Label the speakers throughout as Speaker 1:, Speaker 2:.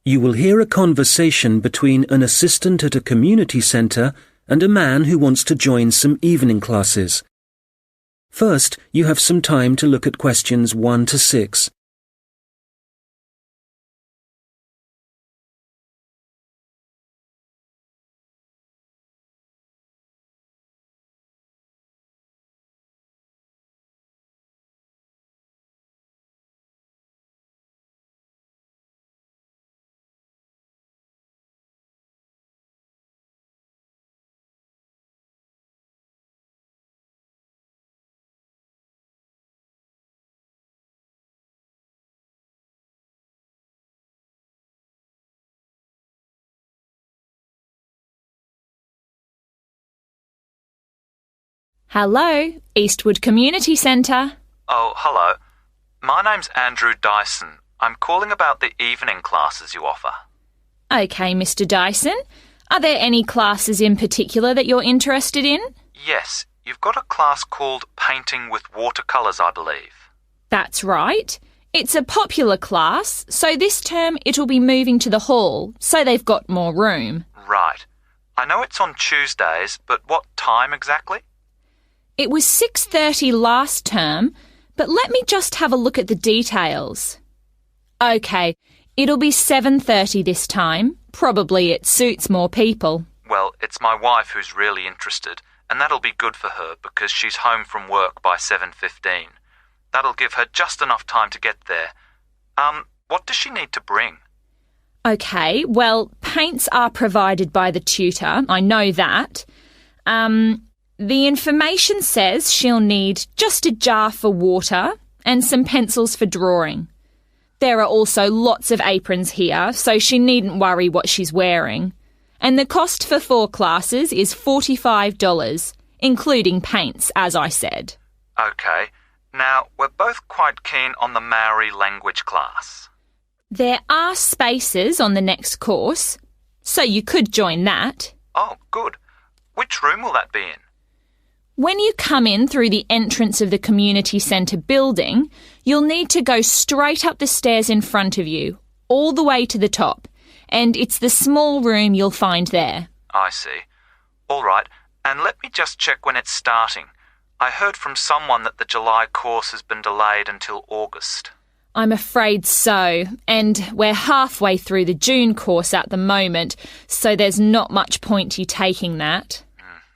Speaker 1: You will hear a conversation between an assistant at a community centre and a man who wants to join some evening classes. First, you have some time to look at questions 1 to 6.
Speaker 2: Hello, Eastwood Community Centre.
Speaker 3: Oh, hello. My name's Andrew Dyson. I'm calling about the evening classes you offer.
Speaker 2: OK, Mr Dyson. Are there any classes in particular that you're interested in?
Speaker 3: Yes, you've got a class called Painting with Watercolours, I believe.
Speaker 2: That's right. It's a popular class, so this term it'll be moving to the hall, so they've got more room.
Speaker 3: Right. I know it's on Tuesdays, but what time exactly?
Speaker 2: It was 6:30 last term, but let me just have a look at the details. OK, it'll be 7:30 this time. Probably it suits more people.
Speaker 3: Well, it's my wife who's really interested, and that'll be good for her because she's home from work by 7:15. That'll give her just enough time to get there. What does she need to bring?
Speaker 2: OK, well, paints are provided by the tutor. I know that. The information says she'll need just a jar for water and some pencils for drawing. There are also lots of aprons here, so she needn't worry what she's wearing. And the cost for 4 classes is $45, including paints, as I said.
Speaker 3: OK. Now, we're both quite keen on the Maori language class.
Speaker 2: There are spaces on the next course, so you could join that.
Speaker 3: Oh, good. Which room will that be in?
Speaker 2: When you come in through the entrance of the community centre building, you'll need to go straight up the stairs in front of you, all the way to the top, and it's the small room you'll find there.
Speaker 3: I see. All right, and let me just check when it's starting. I heard from someone that the July course has been delayed until August.
Speaker 2: I'm afraid so, and we're halfway through the June course at the moment, so there's not much point you taking that.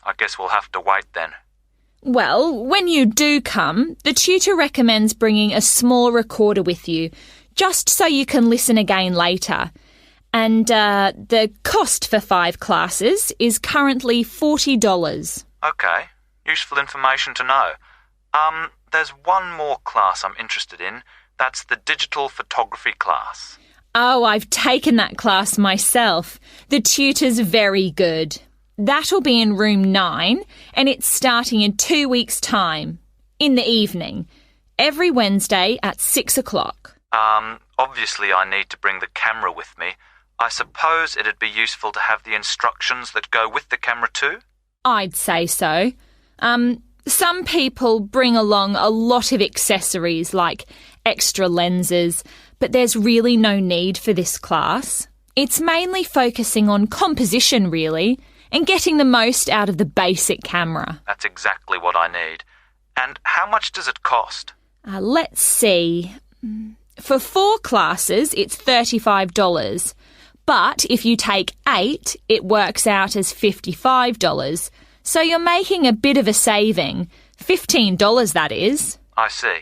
Speaker 3: I guess we'll have to wait then.
Speaker 2: Well, when you do come, the tutor recommends bringing a small recorder with you, just so you can listen again later. And the cost for 5 classes is currently $40.
Speaker 3: OK, useful information to know. There's one more class I'm interested in. That's the digital photography class.
Speaker 2: Oh, I've taken that class myself. The tutor's very good. That'll be in room 9, and it's starting in 2 weeks' time, in the evening, every Wednesday at 6 o'clock.
Speaker 3: Obviously I need to bring the camera with me. I suppose it'd be useful to have the instructions that go with the camera too?
Speaker 2: I'd say so. Some people bring along a lot of accessories like extra lenses, but there's really no need for this class. It's mainly focusing on composition, really, and getting the most out of the basic camera.
Speaker 3: That's exactly what I need. And how much does it cost?
Speaker 2: Let's see. For 4 classes, it's $35. But if you take 8, it works out as $55. So you're making a bit of a saving. $15, that is.
Speaker 3: I see.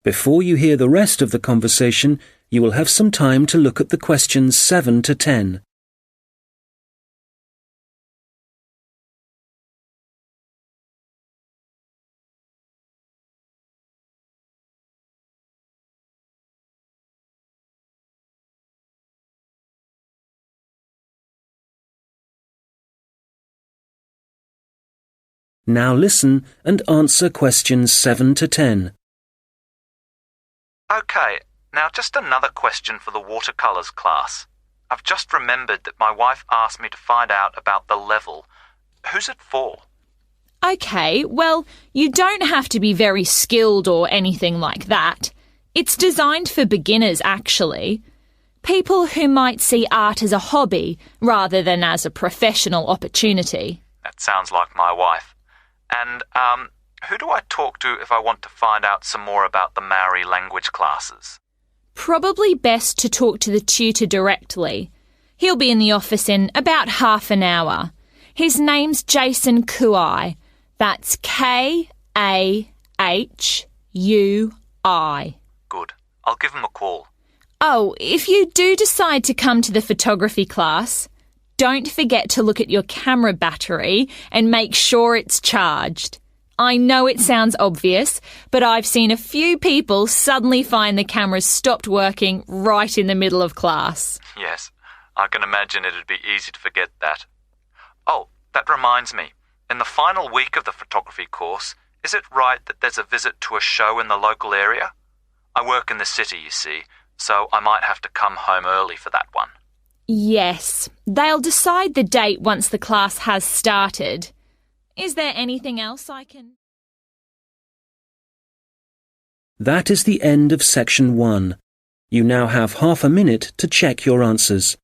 Speaker 1: Before you hear the rest of the conversation, you will have some time to look at the questions 7 to 10. Now listen and answer questions 7 to 10.
Speaker 3: OK, now just another question for the watercolours class. I've just remembered that my wife asked me to find out about the level. Who's it for?
Speaker 2: OK, well, you don't have to be very skilled or anything like that. It's designed for beginners, actually. People who might see art as a hobby rather than as a professional opportunity.
Speaker 3: That sounds like my wife. And, who do I talk to if I want to find out some more about the Maori language classes?
Speaker 2: Probably best to talk to the tutor directly. He'll be in the office in about half an hour. His name's Jason Kuai. That's K-A-H-U-I.
Speaker 3: Good. I'll give him a call.
Speaker 2: Oh, if you do decide to come to the photography class, don't forget to look at your camera battery and make sure it's charged. I know it sounds obvious, but I've seen a few people suddenly find the cameras stopped working right in the middle of class.
Speaker 3: Yes, I can imagine it'd be easy to forget that. Oh, that reminds me. In the final week of the photography course, is it right that there's a visit to a show in the local area? I work in the city, you see, so I might have to come home early for that one.
Speaker 2: Yes, they'll decide the date once the class has started. Is there anything else I can...
Speaker 1: That is the end of section 1. You now have half a minute to check your answers.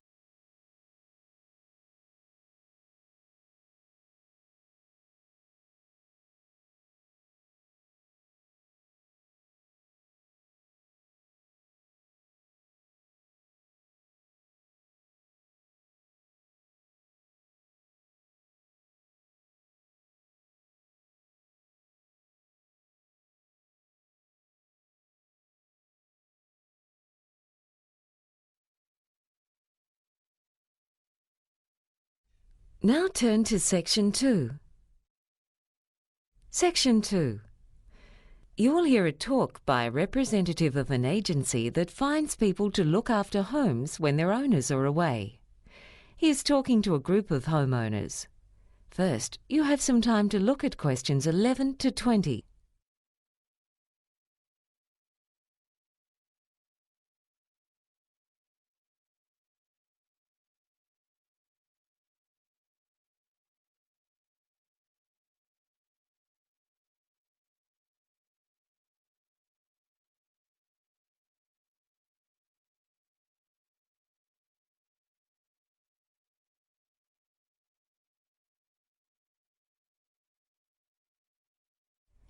Speaker 4: Now turn to Section 2. Section 2. You will hear a talk by a representative of an agency that finds people to look after homes when their owners are away. He is talking to a group of homeowners. First, you have some time to look at questions 11 to 20.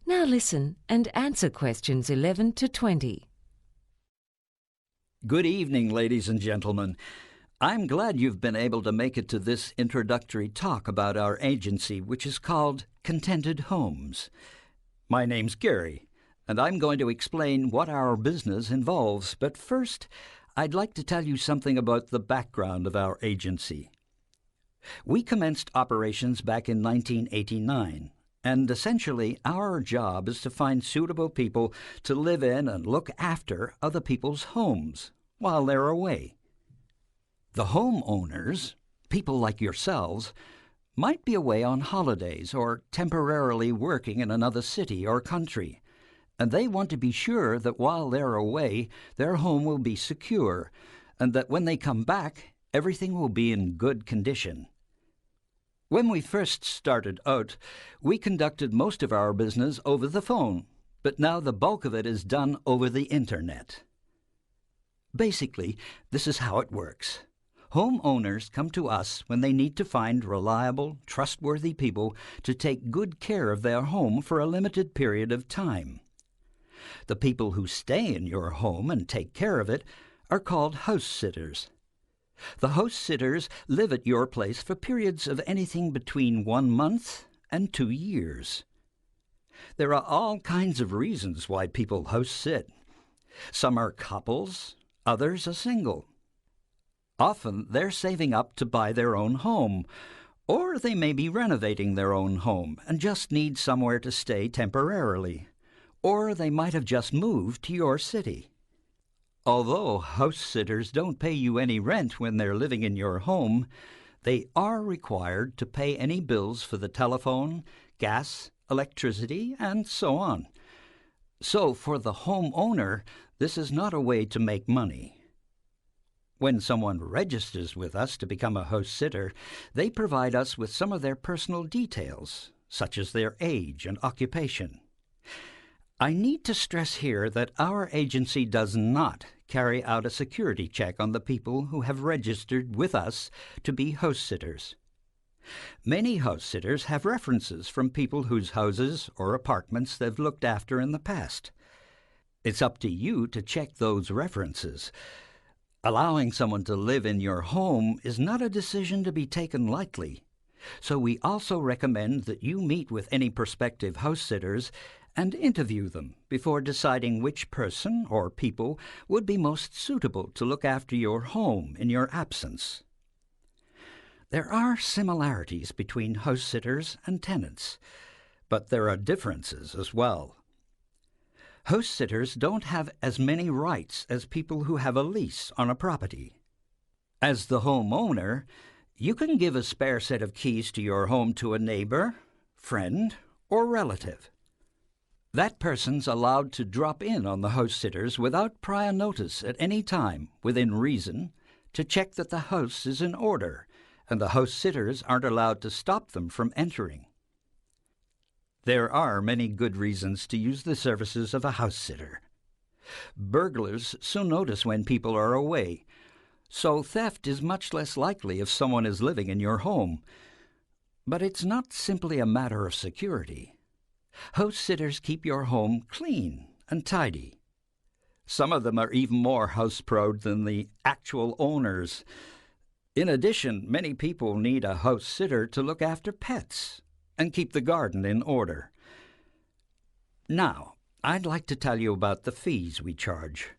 Speaker 4: Now listen and answer questions 11 to 20.
Speaker 5: Good evening, ladies and gentlemen. I'm glad you've been able to make it to this introductory talk about our agency, which is called Contented Homes. My name's Gary, and I'm going to explain what our business involves. But first, I'd like to tell you something about the background of our agency. We commenced operations back in 1989. And essentially, our job is to find suitable people to live in and look after other people's homes while they're away. The homeowners, people like yourselves, might be away on holidays or temporarily working in another city or country, and they want to be sure that while they're away, their home will be secure, and that when they come back, everything will be in good condition. When we first started out, we conducted most of our business over the phone, but now the bulk of it is done over the Internet. Basically, this is how it works. Homeowners come to us when they need to find reliable, trustworthy people to take good care of their home for a limited period of time. The people who stay in your home and take care of it are called house sitters. The house sitters live at your place for periods of anything between 1 month and 2 years. There are all kinds of reasons why people house sit. Some are couples, others are single. Often they're saving up to buy their own home, or they may be renovating their own home and just need somewhere to stay temporarily, or they might have just moved to your city. Although house sitters don't pay you any rent when they're living in your home, they are required to pay any bills for the telephone, gas, electricity, and so on. So for the homeowner, this is not a way to make money. When someone registers with us to become a house sitter, they provide us with some of their personal details, such as their age and occupation. I need to stress here that our agency does not carry out a security check on the people who have registered with us to be house sitters. Many house sitters have references from people whose houses or apartments they've looked after in the past. It's up to you to check those references. Allowing someone to live in your home is not a decision to be taken lightly. So we also recommend that you meet with any prospective house sitters and interview them before deciding which person or people would be most suitable to look after your home in your absence. There are similarities between house sitters and tenants, but there are differences as well. House sitters don't have as many rights as people who have a lease on a property. As the homeowner, you can give a spare set of keys to your home to a neighbor, friend, or relative. That person's allowed to drop in on the house sitters without prior notice at any time, within reason, to check that the house is in order, and the house sitters aren't allowed to stop them from entering. There are many good reasons to use the services of a house sitter. Burglars soon notice when people are away, so theft is much less likely if someone is living in your home. But it's not simply a matter of security. House sitters keep your home clean and tidy. Some of them are even more house-proud than the actual owners. In addition, many people need a house sitter to look after pets and keep the garden in order. Now, I'd like to tell you about the fees we charge.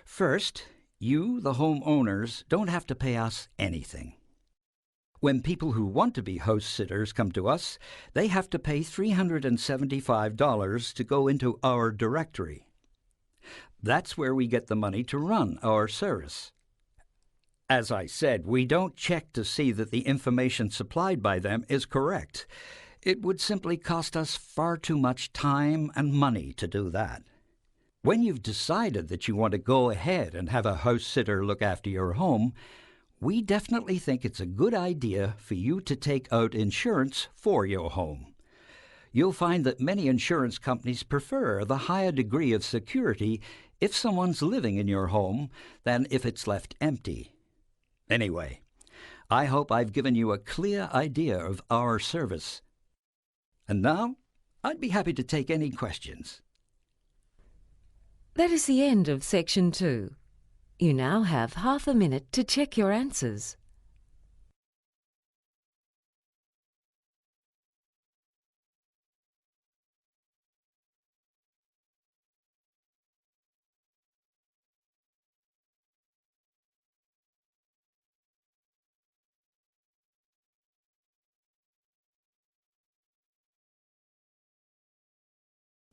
Speaker 5: First, you, the homeowners, don't have to pay us anything. When people who want to be house sitters come to us, they have to pay $375 to go into our directory. That's where we get the money to run our service. As I said, we don't check to see that the information supplied by them is correct. It would simply cost us far too much time and money to do that. When you've decided that you want to go ahead and have a house sitter look after your home, we definitely think it's a good idea for you to take out insurance for your home. You'll find that many insurance companies prefer the higher degree of security if someone's living in your home than if it's left empty. Anyway, I hope I've given you a clear idea of our service. And now, I'd be happy to take any questions.
Speaker 4: That is the end of Section 2. You now have half a minute to check your answers.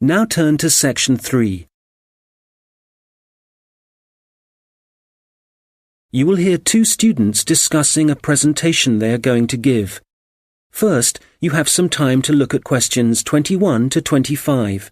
Speaker 1: Now turn to Section 3. You will hear two students discussing a presentation they are going to give. First, you have some time to look at questions 21 to 25.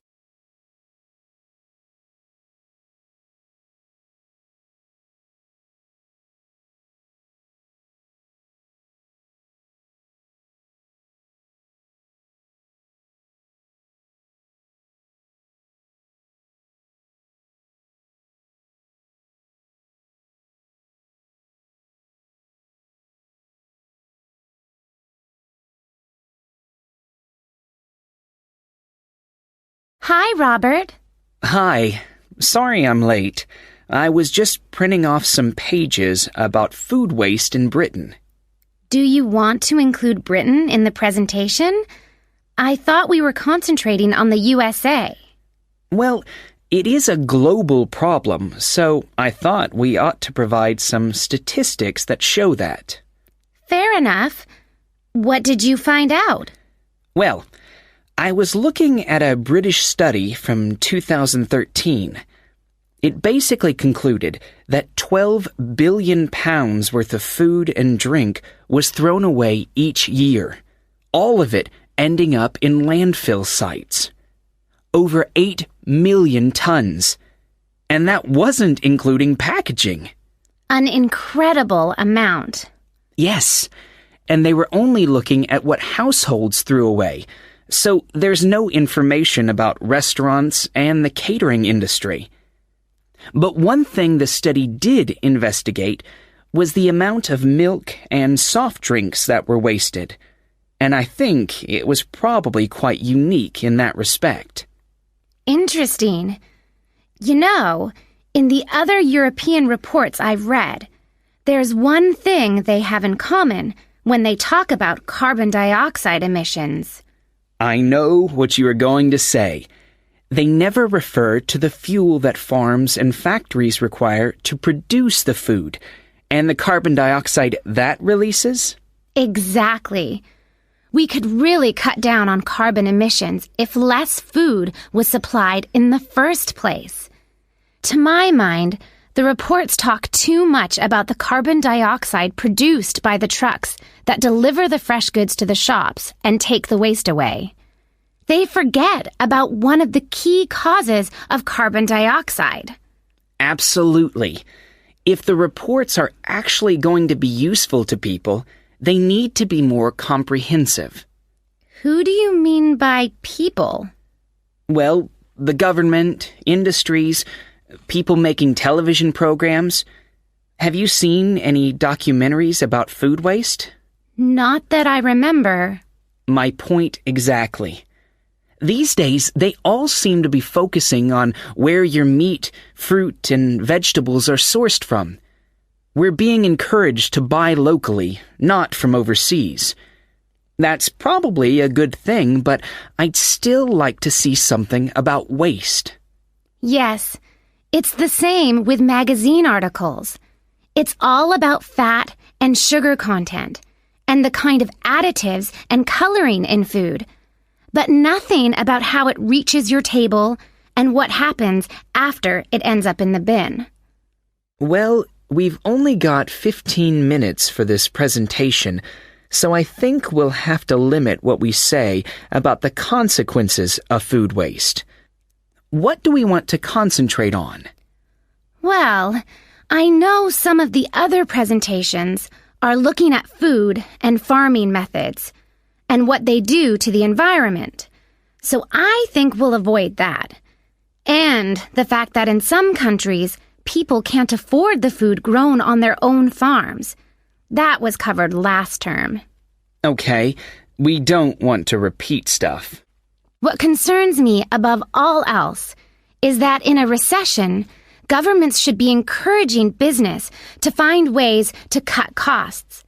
Speaker 6: Hi, Robert.
Speaker 7: Hi. Sorry I'm late. I was just printing off some pages about food waste in Britain.
Speaker 6: Do you want to include Britain in the presentation? I thought we were concentrating on the USA.
Speaker 7: Well, it is a global problem, so I thought we ought to provide some statistics that show that.
Speaker 6: Fair enough. What did you find out?
Speaker 7: Well, I was looking at a British study from 2013. It basically concluded that 12 billion pounds worth of food and drink was thrown away each year, all of it ending up in landfill sites. Over 8 million tons. And that wasn't including packaging.
Speaker 6: An incredible amount.
Speaker 7: Yes, and they were only looking at what households threw away. So there's no information about restaurants and the catering industry. But one thing the study did investigate was the amount of milk and soft drinks that were wasted, and I think it was probably quite unique in that respect.
Speaker 6: Interesting. You know, in the other European reports I've read, there's one thing they have in common when they talk about carbon dioxide emissions.
Speaker 7: I know what you are going to say. They never refer to the fuel that farms and factories require to produce the food, and the carbon dioxide that releases?
Speaker 6: Exactly. We could really cut down on carbon emissions if less food was supplied in the first place. To my mind, the reports talk too much about the carbon dioxide produced by the trucks that deliver the fresh goods to the shops and take the waste away. They forget about one of the key causes of carbon dioxide.
Speaker 7: Absolutely. If the reports are actually going to be useful to people, they need to be more comprehensive.
Speaker 6: Who do you mean by people?
Speaker 7: Well, the government, industries, people making television programs. Have you seen any documentaries about food waste?
Speaker 6: Not that I remember.
Speaker 7: My point exactly. These days, they all seem to be focusing on where your meat, fruit, and vegetables are sourced from. We're being encouraged to buy locally, not from overseas. That's probably a good thing, but I'd still like to see something about waste.
Speaker 6: Yes, it's the same with magazine articles. It's all about fat and sugar content, and the kind of additives and coloring in food, but nothing about how it reaches your table and what happens after it ends up in the bin.
Speaker 7: Well, we've only got 15 minutes for this presentation, so I think we'll have to limit what we say about the consequences of food waste. What do we want to concentrate on?
Speaker 6: Well, I know some of the other presentations are looking at food and farming methods and what they do to the environment. So I think we'll avoid that. And the fact that in some countries, people can't afford the food grown on their own farms. That was covered last term.
Speaker 7: Okay, we don't want to repeat stuff.
Speaker 6: What concerns me above all else is that in a recession, governments should be encouraging business to find ways to cut costs.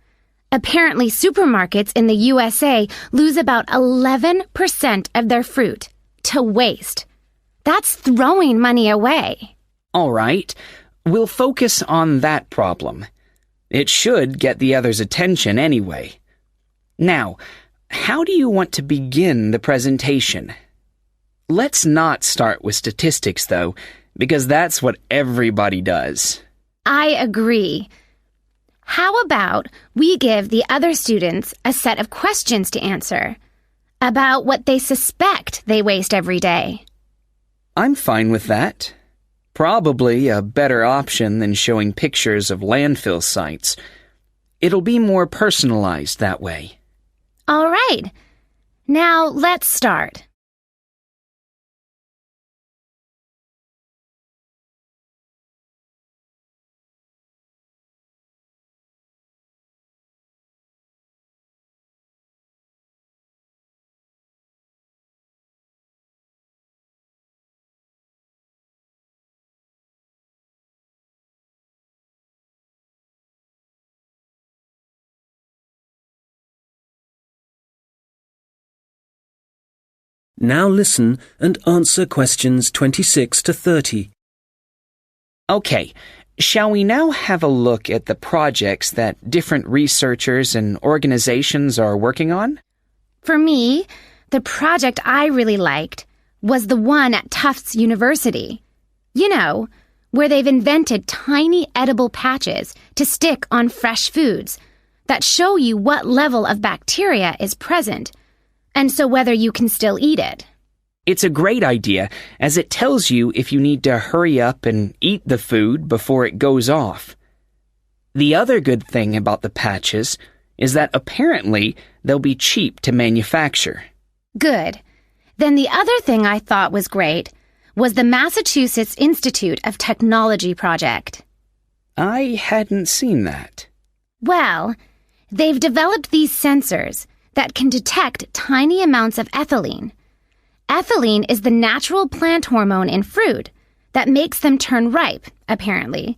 Speaker 6: Apparently, supermarkets in the USA lose about 11% of their fruit to waste. That's throwing money away.
Speaker 7: All right, we'll focus on that problem. It should get the others' attention anyway. Now, how do you want to begin the presentation? Let's not start with statistics, though, because that's what everybody does.
Speaker 6: I agree. How about we give the other students a set of questions to answer about what they suspect they waste every day?
Speaker 7: I'm fine with that. Probably a better option than showing pictures of landfill sites. It'll be more personalized that way.
Speaker 6: All right. Now let's start.
Speaker 1: Now listen and answer questions 26 to 30.
Speaker 7: Okay, shall we now have a look at the projects that different researchers and organizations are working on?
Speaker 6: For me, the project I really liked was the one at Tufts University. You know, where they've invented tiny edible patches to stick on fresh foods that show you what level of bacteria is present, and so whether you can still eat it.
Speaker 7: It's a great idea, as it tells you if you need to hurry up and eat the food before it goes off. The other good thing about the patches is that apparently they'll be cheap to manufacture.
Speaker 6: Good. Then the other thing I thought was great was the Massachusetts Institute of Technology project.
Speaker 7: I hadn't seen that.
Speaker 6: Well, they've developed these sensors that can detect tiny amounts of ethylene. Ethylene is the natural plant hormone in fruit that makes them turn ripe, apparently.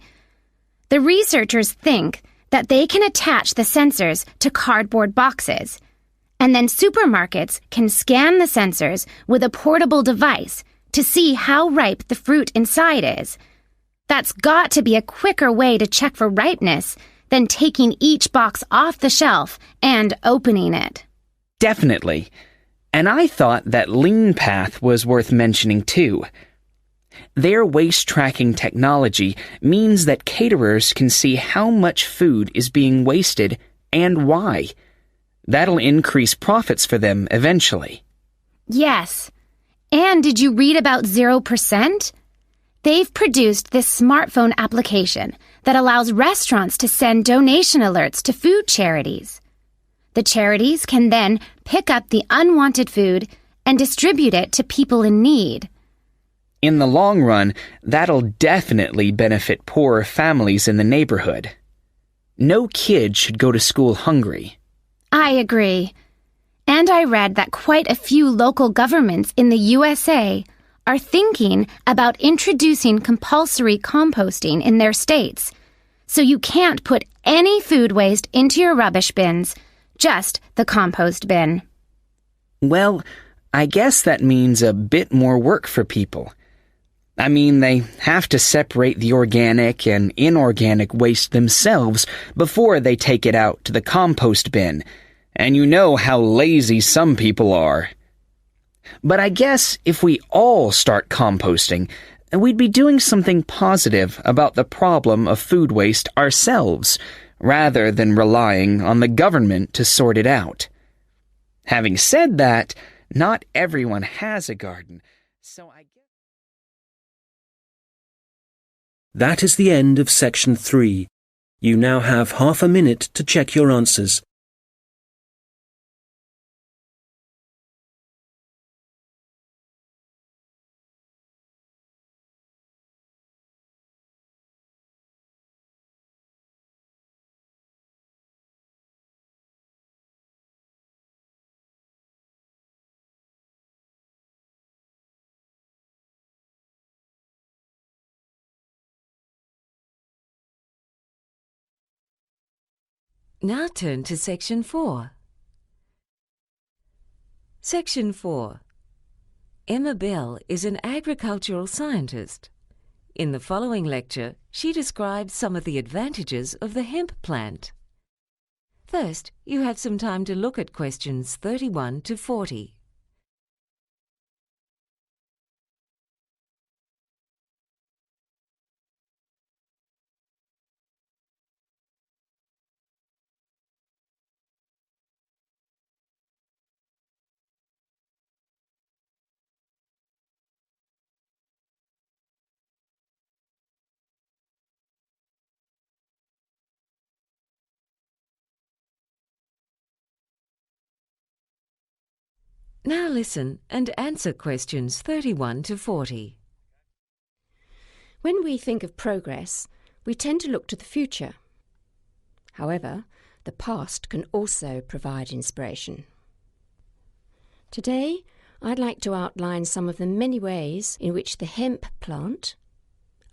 Speaker 6: The researchers think that they can attach the sensors to cardboard boxes, and then supermarkets can scan the sensors with a portable device to see how ripe the fruit inside is. That's got to be a quicker way to check for ripeness than taking each box off the shelf and opening it.
Speaker 7: Definitely. And I thought that Lean Path was worth mentioning too. Their waste tracking technology means that caterers can see how much food is being wasted and why. That'll increase profits for them eventually.
Speaker 6: Yes. And did you read about 0%? They've produced this smartphone application that allows restaurants to send donation alerts to food charities. The charities can then pick up the unwanted food and distribute it to people in need.
Speaker 7: In the long run, that'll definitely benefit poorer families in the neighborhood. No kid should go to school hungry.
Speaker 6: I agree. And I read that quite a few local governments in the USA are thinking about introducing compulsory composting in their states. So you can't put any food waste into your rubbish bins, just the compost bin.
Speaker 7: Well, I guess that means a bit more work for people. I mean, they have to separate the organic and inorganic waste themselves before they take it out to the compost bin, and you know how lazy some people are. But I guess if we all start composting, we'd be doing something positive about the problem of food waste ourselves, rather than relying on the government to sort it out. Having said that, not everyone has a garden, so I guess...
Speaker 1: That is the end of section 3. You now have half a minute to check your answers.
Speaker 4: Now turn to Section 4. Section 4. Emma Bell is an agricultural scientist. In the following lecture, she describes some of the advantages of the hemp plant. First, you have some time to look at questions 31 to 40. Now listen and answer questions 31 to 40.
Speaker 8: When we think of progress, we tend to look to the future. However, the past can also provide inspiration. Today, I'd like to outline some of the many ways in which the hemp plant,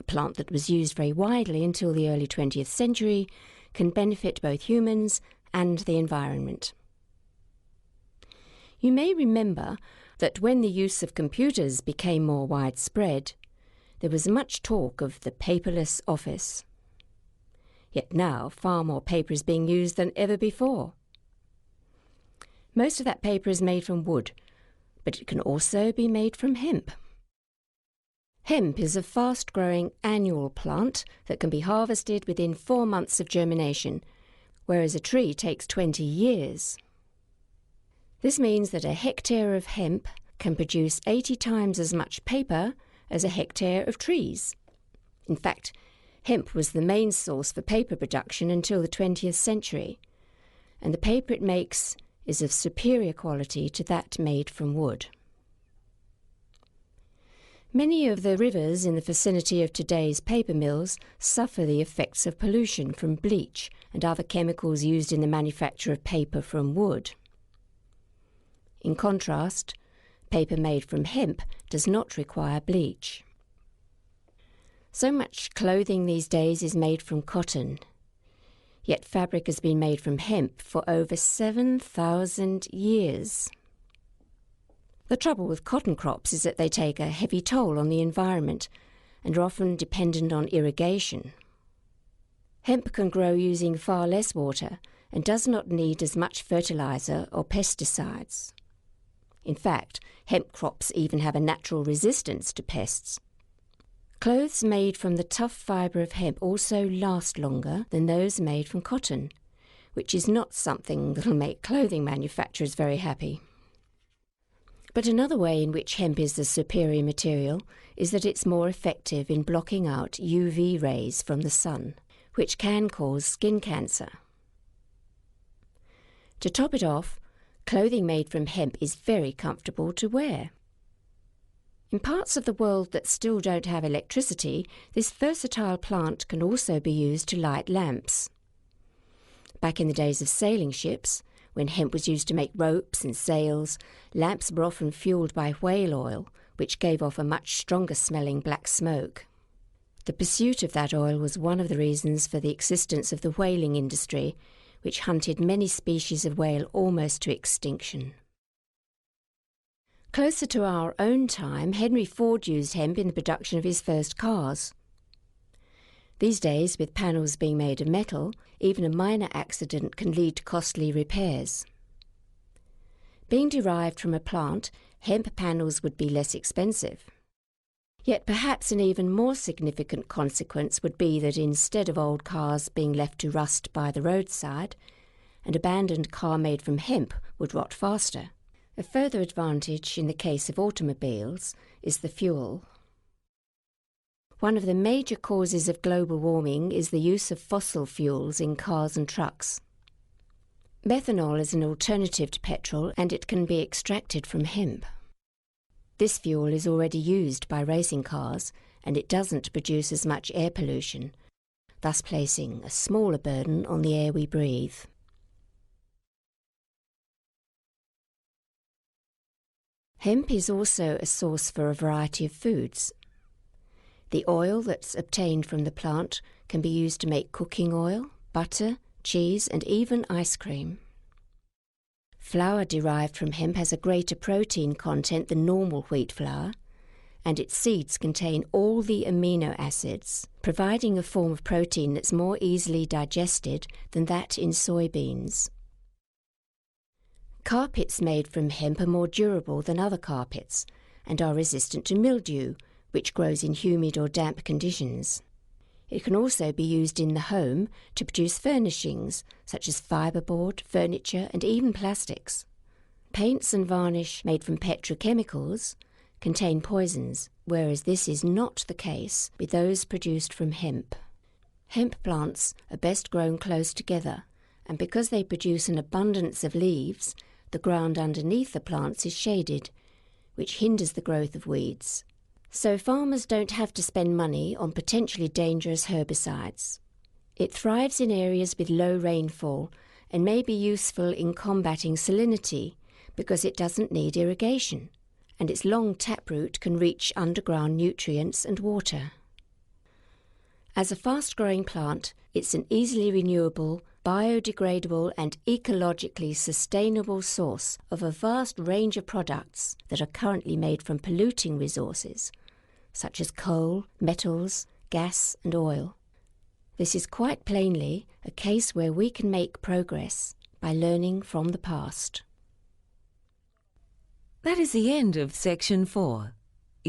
Speaker 8: a plant that was used very widely until the early 20th century, can benefit both humans and the environment. You may remember that when the use of computers became more widespread, there was much talk of the paperless office. Yet now far more paper is being used than ever before. Most of that paper is made from wood, but it can also be made from hemp. Hemp is a fast-growing annual plant that can be harvested within 4 months of germination, whereas a tree takes 20 years. This means that a hectare of hemp can produce 80 times as much paper as a hectare of trees. In fact, hemp was the main source for paper production until the 20th century, and the paper it makes is of superior quality to that made from wood. Many of the rivers in the vicinity of today's paper mills suffer the effects of pollution from bleach and other chemicals used in the manufacture of paper from wood. In contrast, paper made from hemp does not require bleach. So much clothing these days is made from cotton, yet fabric has been made from hemp for over 7,000 years. The trouble with cotton crops is that they take a heavy toll on the environment and are often dependent on irrigation. Hemp can grow using far less water and does not need as much fertilizer or pesticides. In fact, hemp crops even have a natural resistance to pests. Clothes made from the tough fibre of hemp also last longer than those made from cotton, which is not something that will make clothing manufacturers very happy. But another way in which hemp is the superior material is that it's more effective in blocking out UV rays from the sun, which can cause skin cancer. To top it off, clothing made from hemp is very comfortable to wear. In parts of the world that still don't have electricity, this versatile plant can also be used to light lamps. Back in the days of sailing ships, when hemp was used to make ropes and sails, lamps were often fueled by whale oil, which gave off a much stronger-smelling black smoke. The pursuit of that oil was one of the reasons for the existence of the whaling industry, which hunted many species of whale almost to extinction. Closer to our own time, Henry Ford used hemp in the production of his first cars. These days, with panels being made of metal, even a minor accident can lead to costly repairs. Being derived from a plant, hemp panels would be less expensive. Yet perhaps an even more significant consequence would be that instead of old cars being left to rust by the roadside, an abandoned car made from hemp would rot faster. A further advantage in the case of automobiles is the fuel. One of the major causes of global warming is the use of fossil fuels in cars and trucks. Methanol is an alternative to petrol and it can be extracted from hemp. This fuel is already used by racing cars and it doesn't produce as much air pollution, thus placing a smaller burden on the air we breathe. Hemp is also a source for a variety of foods. The oil that's obtained from the plant can be used to make cooking oil, butter, cheese, and even ice cream. Flour derived from hemp has a greater protein content than normal wheat flour, and its seeds contain all the amino acids, providing a form of protein that's more easily digested than that in soybeans. Carpets made from hemp are more durable than other carpets and are resistant to mildew, which grows in humid or damp conditions. It can also be used in the home to produce furnishings such as fiberboard, furniture and even plastics. Paints and varnish made from petrochemicals contain poisons, whereas this is not the case with those produced from hemp. Hemp plants are best grown close together, and because they produce an abundance of leaves, the ground underneath the plants is shaded, which hinders the growth of weeds. So farmers don't have to spend money on potentially dangerous herbicides. It thrives in areas with low rainfall and may be useful in combating salinity because it doesn't need irrigation, and its long taproot can reach underground nutrients and water. As a fast-growing plant, it's an easily renewable, biodegradable and ecologically sustainable source of a vast range of products that are currently made from polluting resources, such as coal, metals, gas and oil. This is quite plainly a case where we can make progress by learning from the past.
Speaker 4: That is the end of Section 4.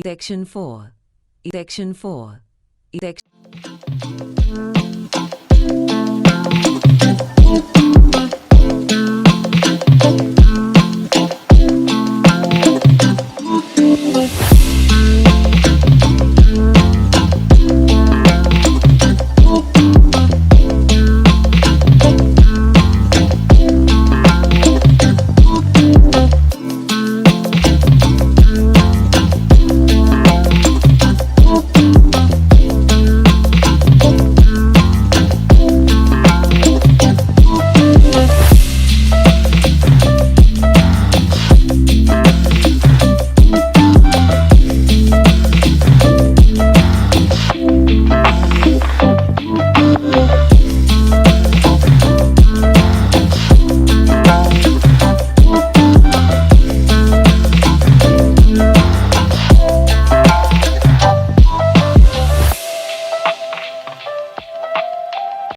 Speaker 4: Section 4. Section 4. Section